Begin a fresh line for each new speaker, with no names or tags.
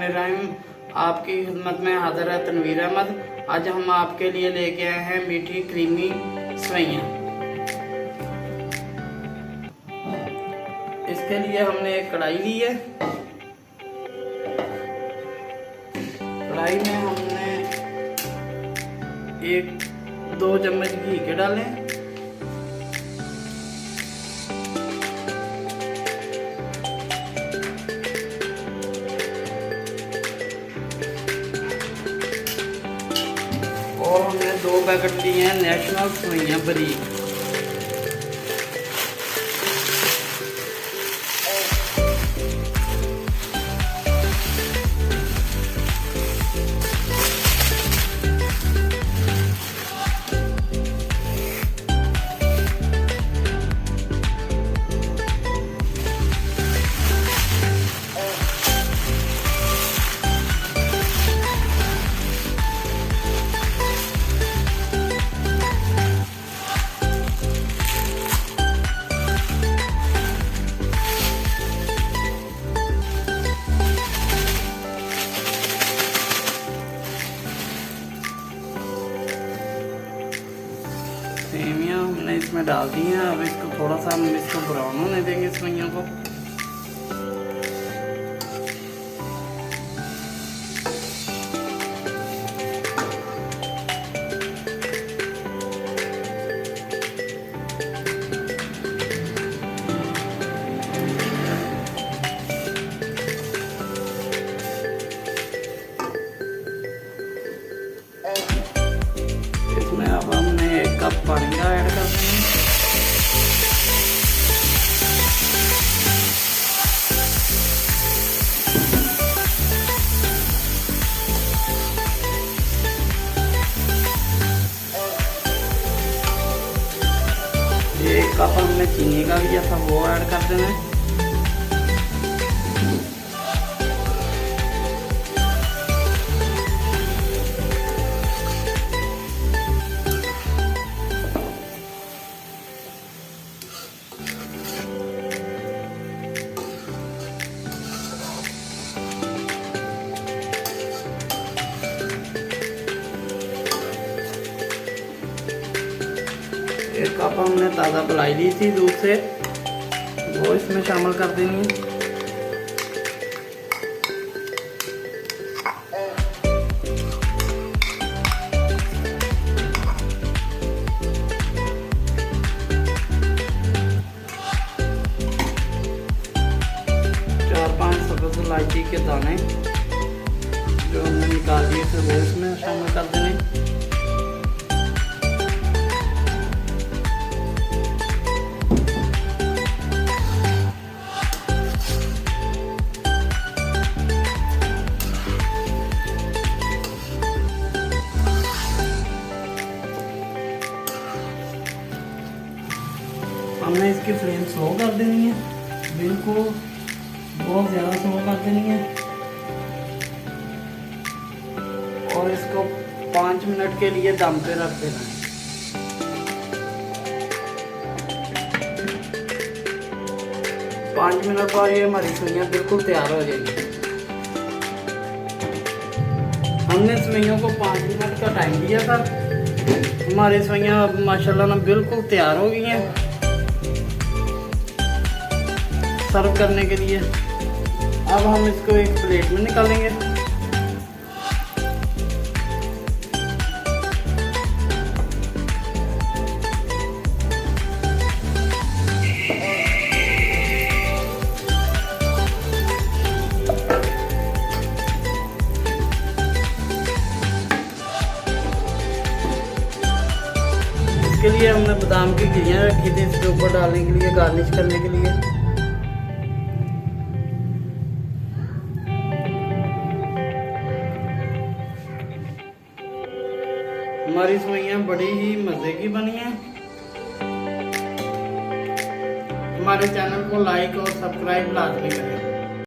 बिस्मिल्लाहिर्रहमानिर्रहीम। आपकी खिदमत में हाजिर है तनवीर अहमद। आज हम आपके लिए लेके आए हैं मीठी क्रीमी सवैयां। इसके लिए हमने एक कढ़ाई ली है। कढ़ाई में हमने 1-2 चम्मच घी के डालें। और हमने 2 पैकेट लिए हैं नेशनल सवैयां बरीक। सेमियां हमने इसमें डाल दी हैं। अब इसको थोड़ा सा हम इसको ब्राउन होने देंगे सेमियों को। इसमें अब हमने 1 कप पानी का ऐड कर देना। ये 1 कप हमने चीनी का लिया था, वो ऐड कर देना है। एक कप हमने ताज़ा मलाई ली थी दूध से, वो इसमें शामिल कर देनी है। चार 5 सब्ज़ इलायची के दाने जो हमने निकाल दिए थे वो इसमें शामिल कर देने। हमने इसकी फ्लेम स्लो कर देनी है, बिल्कुल बहुत ज़्यादा स्लो कर देनी है। और इसको 5 मिनट के लिए दम पे रख देना है। पाँच मिनट बाद ये हमारी सवैयां बिल्कुल तैयार हो जाएगी। हमने सवैयों को 5 मिनट का टाइम दिया था। हमारी सवैयां अब माशाल्लाह ना बिल्कुल तैयार हो गई हैं सर्व करने के लिए। अब हम इसको एक प्लेट में निकालेंगे। इसके लिए हमने बादाम की गिरियाँ रखी थी इसके ऊपर डालने के लिए, गार्निश करने के लिए। हमारी सवैयां बड़ी ही मज़े की बनी हैं। हमारे चैनल को लाइक और सब्सक्राइब लाजमी करें।